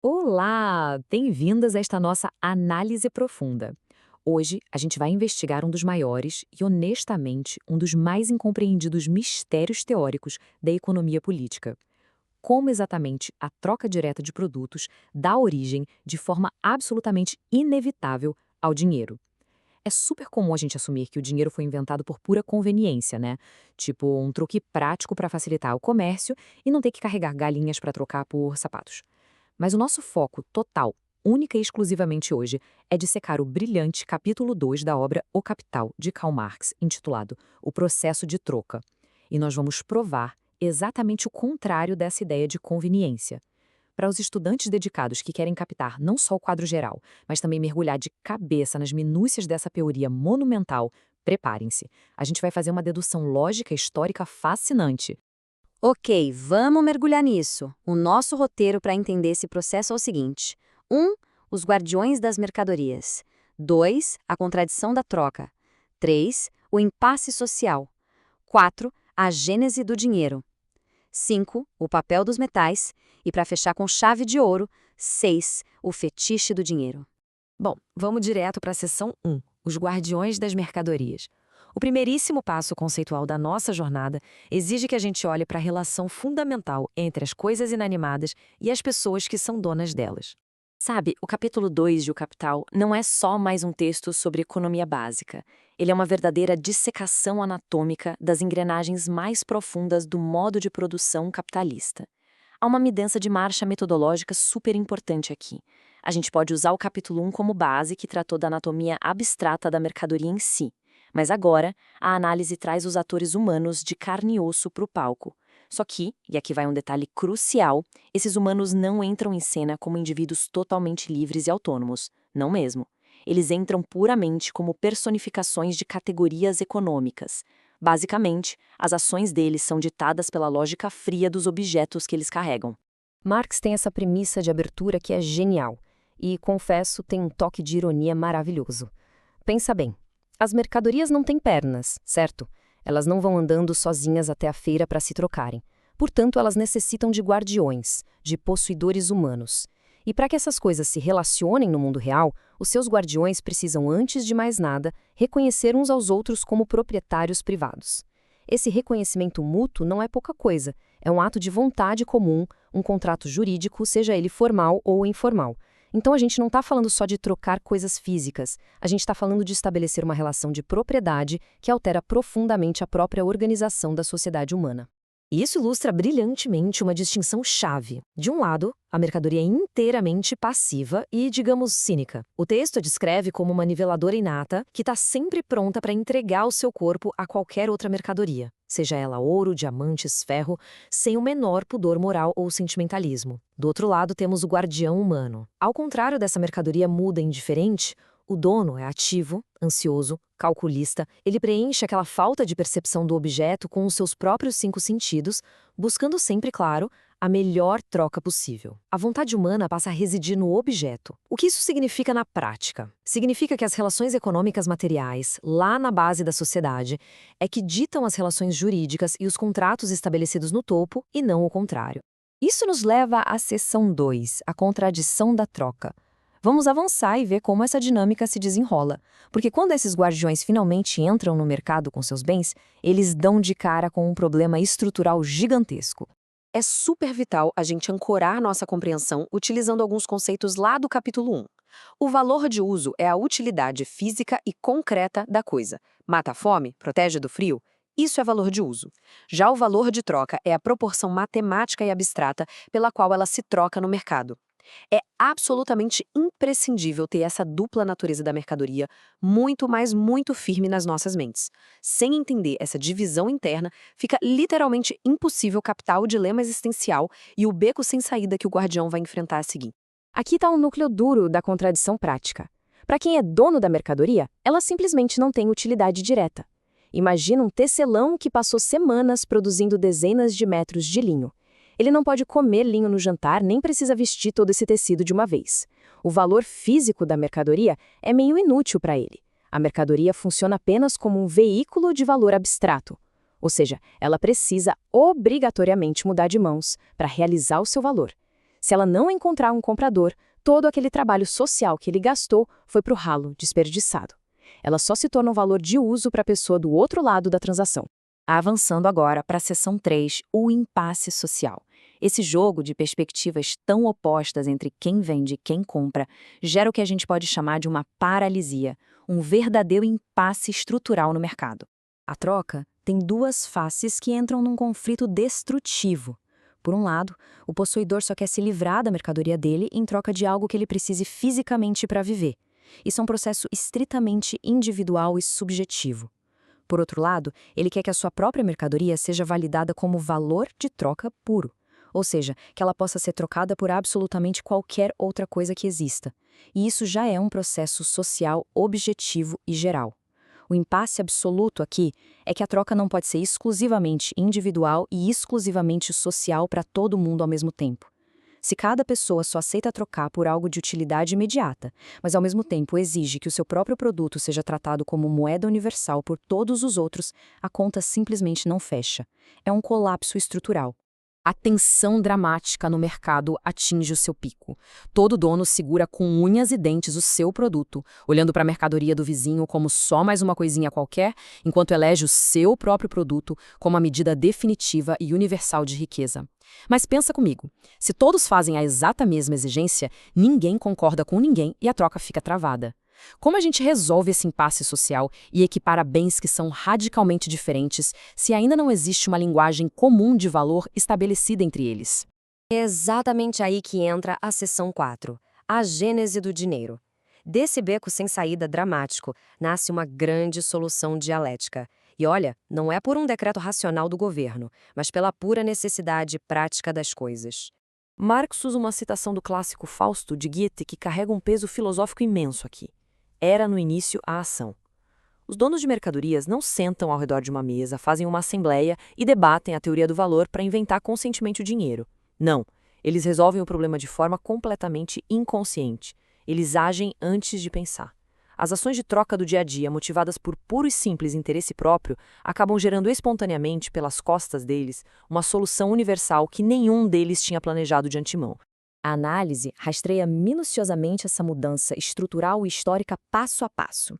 Olá! Bem-vindas a esta nossa análise profunda. Hoje a gente vai investigar um dos maiores e, honestamente, um dos mais incompreendidos mistérios teóricos da economia política. Como exatamente a troca direta de produtos dá origem, de forma absolutamente inevitável, ao dinheiro. É super comum a gente assumir que o dinheiro foi inventado por pura conveniência, né? Tipo um truque prático para facilitar o comércio e não ter que carregar galinhas para trocar por sapatos. Mas o nosso foco total, única e exclusivamente hoje, é dissecar o brilhante capítulo 2 da obra O Capital, de Karl Marx, intitulado O Processo de Troca. E nós vamos provar exatamente o contrário dessa ideia de conveniência. Para os estudantes dedicados que querem captar não só o quadro geral, mas também mergulhar de cabeça nas minúcias dessa teoria monumental, preparem-se. A gente vai fazer uma dedução lógica e histórica fascinante. Ok, vamos mergulhar nisso. O nosso roteiro para entender esse processo é o seguinte: 1. Os guardiões das mercadorias. 2. A contradição da troca. 3. O impasse social. 4. A gênese do dinheiro. 5. O papel dos metais. E para fechar com chave de ouro, 6. O fetiche do dinheiro. Bom, vamos direto para a seção 1, os guardiões das mercadorias. O primeiríssimo passo conceitual da nossa jornada exige que a gente olhe para a relação fundamental entre as coisas inanimadas e as pessoas que são donas delas. Sabe, o capítulo 2 de O Capital não é só mais um texto sobre economia básica. Ele é uma verdadeira dissecação anatômica das engrenagens mais profundas do modo de produção capitalista. Há uma mudança de marcha metodológica super importante aqui. A gente pode usar o capítulo 1 como base, que tratou da anatomia abstrata da mercadoria em si. Mas agora, a análise traz os atores humanos de carne e osso para o palco. Só que, e aqui vai um detalhe crucial, esses humanos não entram em cena como indivíduos totalmente livres e autônomos. Não mesmo. Eles entram puramente como personificações de categorias econômicas. Basicamente, as ações deles são ditadas pela lógica fria dos objetos que eles carregam. Marx tem essa premissa de abertura que é genial, e, confesso, tem um toque de ironia maravilhoso. Pensa bem, as mercadorias não têm pernas, certo? Elas não vão andando sozinhas até a feira para se trocarem. Portanto, elas necessitam de guardiões, de possuidores humanos. E para que essas coisas se relacionem no mundo real, os seus guardiões precisam, antes de mais nada, reconhecer uns aos outros como proprietários privados. Esse reconhecimento mútuo não é pouca coisa, é um ato de vontade comum, um contrato jurídico, seja ele formal ou informal. Então a gente não está falando só de trocar coisas físicas, a gente está falando de estabelecer uma relação de propriedade que altera profundamente a própria organização da sociedade humana. E isso ilustra brilhantemente uma distinção chave. De um lado, a mercadoria é inteiramente passiva e, digamos, cínica. O texto a descreve como uma niveladora inata que está sempre pronta para entregar o seu corpo a qualquer outra mercadoria, seja ela ouro, diamantes, ferro, sem o menor pudor moral ou sentimentalismo. Do outro lado, temos o guardião humano. Ao contrário dessa mercadoria muda e indiferente, o dono é ativo, ansioso, calculista, ele preenche aquela falta de percepção do objeto com os seus próprios 5 sentidos, buscando sempre, claro, a melhor troca possível. A vontade humana passa a residir no objeto. O que isso significa na prática? Significa que as relações econômicas materiais, lá na base da sociedade, é que ditam as relações jurídicas e os contratos estabelecidos no topo, e não o contrário. Isso nos leva à seção 2, a contradição da troca. Vamos avançar e ver como essa dinâmica se desenrola, porque quando esses guardiões finalmente entram no mercado com seus bens, eles dão de cara com um problema estrutural gigantesco. É super vital a gente ancorar nossa compreensão utilizando alguns conceitos lá do capítulo 1. O valor de uso é a utilidade física e concreta da coisa. Mata a fome? Protege do frio? Isso é valor de uso. Já o valor de troca é a proporção matemática e abstrata pela qual ela se troca no mercado. É absolutamente imprescindível ter essa dupla natureza da mercadoria muito, mas muito firme nas nossas mentes. Sem entender essa divisão interna, fica literalmente impossível captar o dilema existencial e o beco sem saída que o guardião vai enfrentar a seguir. Aqui está o núcleo duro da contradição prática. Para quem é dono da mercadoria, ela simplesmente não tem utilidade direta. Imagina um tecelão que passou semanas produzindo dezenas de metros de linho. Ele não pode comer linho no jantar, nem precisa vestir todo esse tecido de uma vez. O valor físico da mercadoria é meio inútil para ele. A mercadoria funciona apenas como um veículo de valor abstrato. Ou seja, ela precisa obrigatoriamente mudar de mãos para realizar o seu valor. Se ela não encontrar um comprador, todo aquele trabalho social que ele gastou foi para o ralo, desperdiçado. Ela só se torna um valor de uso para a pessoa do outro lado da transação. Avançando agora para a seção 3, o impasse social. Esse jogo de perspectivas tão opostas entre quem vende e quem compra gera o que a gente pode chamar de uma paralisia, um verdadeiro impasse estrutural no mercado. A troca tem duas faces que entram num conflito destrutivo. Por um lado, o possuidor só quer se livrar da mercadoria dele em troca de algo que ele precise fisicamente para viver. Isso é um processo estritamente individual e subjetivo. Por outro lado, ele quer que a sua própria mercadoria seja validada como valor de troca puro, ou seja, que ela possa ser trocada por absolutamente qualquer outra coisa que exista. E isso já é um processo social objetivo e geral. O impasse absoluto aqui é que a troca não pode ser exclusivamente individual e exclusivamente social para todo mundo ao mesmo tempo. Se cada pessoa só aceita trocar por algo de utilidade imediata, mas ao mesmo tempo exige que o seu próprio produto seja tratado como moeda universal por todos os outros, a conta simplesmente não fecha. É um colapso estrutural. A tensão dramática no mercado atinge o seu pico. Todo dono segura com unhas e dentes o seu produto, olhando para a mercadoria do vizinho como só mais uma coisinha qualquer, enquanto elege o seu próprio produto como a medida definitiva e universal de riqueza. Mas pensa comigo, se todos fazem a exata mesma exigência, ninguém concorda com ninguém e a troca fica travada. Como a gente resolve esse impasse social e equipara bens que são radicalmente diferentes se ainda não existe uma linguagem comum de valor estabelecida entre eles? É exatamente aí que entra a seção 4, a gênese do dinheiro. Desse beco sem saída dramático, nasce uma grande solução dialética. E olha, não é por um decreto racional do governo, mas pela pura necessidade prática das coisas. Marx usa uma citação do clássico Fausto de Goethe que carrega um peso filosófico imenso aqui. Era no início a ação. Os donos de mercadorias não sentam ao redor de uma mesa, fazem uma assembleia e debatem a teoria do valor para inventar conscientemente o dinheiro. Não, eles resolvem o problema de forma completamente inconsciente. Eles agem antes de pensar. As ações de troca do dia a dia, motivadas por puro e simples interesse próprio, acabam gerando espontaneamente, pelas costas deles, uma solução universal que nenhum deles tinha planejado de antemão. A análise rastreia minuciosamente essa mudança estrutural e histórica passo a passo.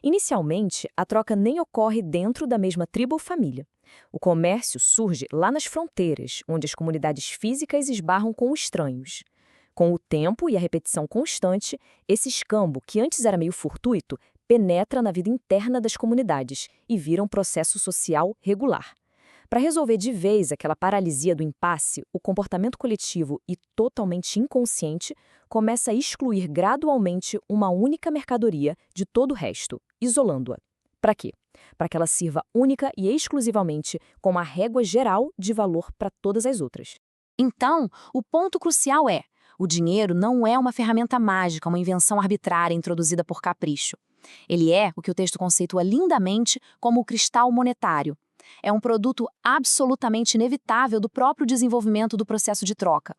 Inicialmente, a troca nem ocorre dentro da mesma tribo ou família. O comércio surge lá nas fronteiras, onde as comunidades físicas esbarram com estranhos. Com o tempo e a repetição constante, esse escambo, que antes era meio fortuito, penetra na vida interna das comunidades e vira um processo social regular. Para resolver de vez aquela paralisia do impasse, o comportamento coletivo e totalmente inconsciente começa a excluir gradualmente uma única mercadoria de todo o resto, isolando-a. Para quê? Para que ela sirva única e exclusivamente como a régua geral de valor para todas as outras. Então, o ponto crucial é: o dinheiro não é uma ferramenta mágica, uma invenção arbitrária introduzida por capricho. Ele é o que o texto conceitua lindamente como o cristal monetário. É um produto absolutamente inevitável do próprio desenvolvimento do processo de troca.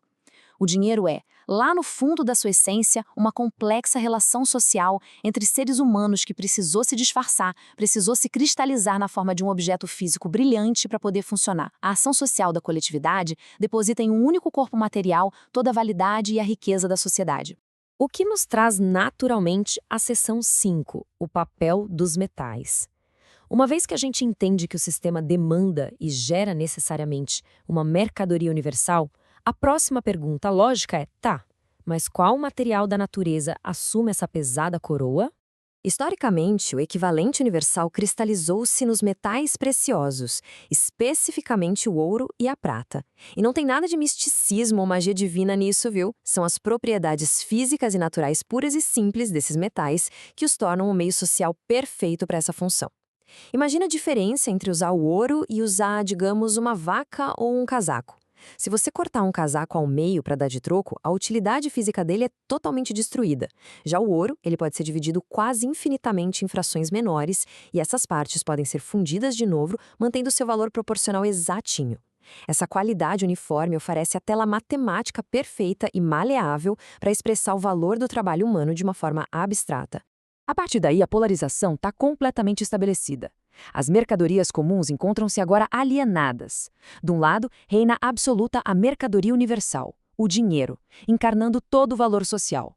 O dinheiro é, lá no fundo da sua essência, uma complexa relação social entre seres humanos que precisou se disfarçar, precisou se cristalizar na forma de um objeto físico brilhante para poder funcionar. A ação social da coletividade deposita em um único corpo material toda a validade e a riqueza da sociedade. O que nos traz naturalmente à seção 5, o papel dos metais. Uma vez que a gente entende que o sistema demanda e gera necessariamente uma mercadoria universal, a próxima pergunta lógica é: tá, mas qual material da natureza assume essa pesada coroa? Historicamente, o equivalente universal cristalizou-se nos metais preciosos, especificamente o ouro e a prata. E não tem nada de misticismo ou magia divina nisso, viu? São as propriedades físicas e naturais puras e simples desses metais que os tornam um meio social perfeito para essa função. Imagina a diferença entre usar o ouro e usar, digamos, uma vaca ou um casaco. Se você cortar um casaco ao meio para dar de troco, a utilidade física dele é totalmente destruída. Já o ouro, ele pode ser dividido quase infinitamente em frações menores, e essas partes podem ser fundidas de novo, mantendo seu valor proporcional exatinho. Essa qualidade uniforme oferece a tela matemática perfeita e maleável para expressar o valor do trabalho humano de uma forma abstrata. A partir daí, a polarização está completamente estabelecida. As mercadorias comuns encontram-se agora alienadas. De um lado, reina absoluta a mercadoria universal, o dinheiro, encarnando todo o valor social.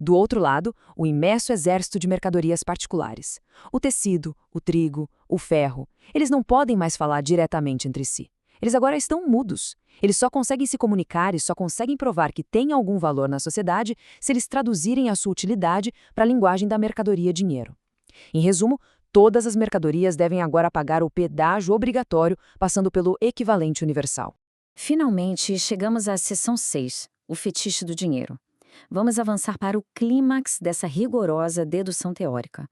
Do outro lado, o imenso exército de mercadorias particulares. O tecido, o trigo, o ferro. Eles não podem mais falar diretamente entre si. Eles agora estão mudos. Eles só conseguem se comunicar e só conseguem provar que têm algum valor na sociedade se eles traduzirem a sua utilidade para a linguagem da mercadoria dinheiro. Em resumo, todas as mercadorias devem agora pagar o pedágio obrigatório, passando pelo equivalente universal. Finalmente, chegamos à seção 6, o fetiche do dinheiro. Vamos avançar para o clímax dessa rigorosa dedução teórica.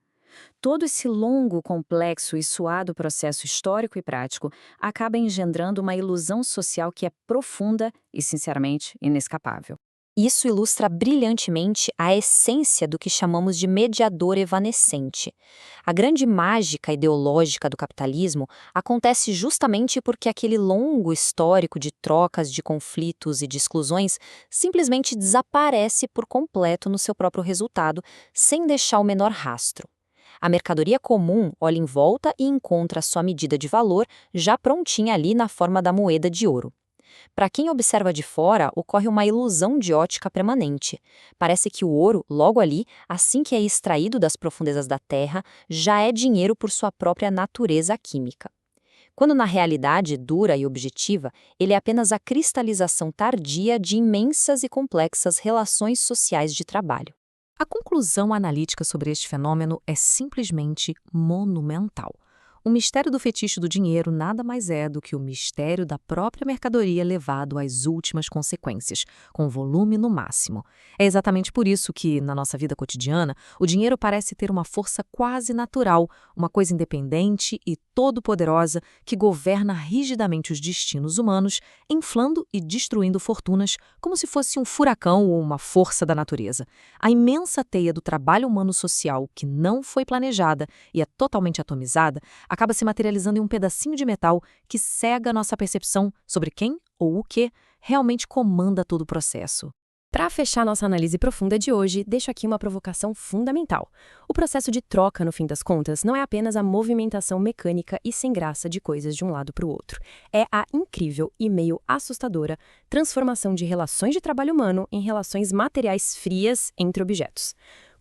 Todo esse longo, complexo e suado processo histórico e prático acaba engendrando uma ilusão social que é profunda e, sinceramente, inescapável. Isso ilustra brilhantemente a essência do que chamamos de mediador evanescente. A grande mágica ideológica do capitalismo acontece justamente porque aquele longo histórico de trocas, de conflitos e de exclusões simplesmente desaparece por completo no seu próprio resultado, sem deixar o menor rastro. A mercadoria comum olha em volta e encontra sua medida de valor já prontinha ali na forma da moeda de ouro. Para quem observa de fora, ocorre uma ilusão de ótica permanente. Parece que o ouro, logo ali, assim que é extraído das profundezas da terra, já é dinheiro por sua própria natureza química. Quando na realidade dura e objetiva, ele é apenas a cristalização tardia de imensas e complexas relações sociais de trabalho. A conclusão analítica sobre este fenômeno é simplesmente monumental. O mistério do fetiche do dinheiro nada mais é do que o mistério da própria mercadoria levado às últimas consequências, com volume no máximo. É exatamente por isso que, na nossa vida cotidiana, o dinheiro parece ter uma força quase natural, uma coisa independente e todo-poderosa que governa rigidamente os destinos humanos, inflando e destruindo fortunas como se fosse um furacão ou uma força da natureza. A imensa teia do trabalho humano social que não foi planejada e é totalmente atomizada acaba se materializando em um pedacinho de metal que cega nossa percepção sobre quem ou o que realmente comanda todo o processo. Para fechar nossa análise profunda de hoje, deixo aqui uma provocação fundamental. O processo de troca, no fim das contas, não é apenas a movimentação mecânica e sem graça de coisas de um lado para o outro. É a incrível e meio assustadora transformação de relações de trabalho humano em relações materiais frias entre objetos.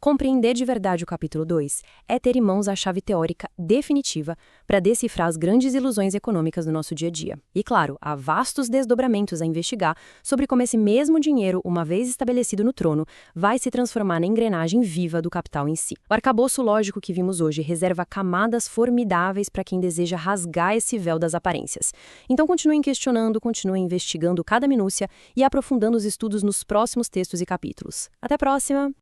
Compreender de verdade o capítulo 2 é ter em mãos a chave teórica definitiva para decifrar as grandes ilusões econômicas do nosso dia a dia. E claro, há vastos desdobramentos a investigar sobre como esse mesmo dinheiro, uma vez estabelecido no trono, vai se transformar na engrenagem viva do capital em si. O arcabouço lógico que vimos hoje reserva camadas formidáveis para quem deseja rasgar esse véu das aparências. Então continuem questionando, continuem investigando cada minúcia e aprofundando os estudos nos próximos textos e capítulos. Até a próxima!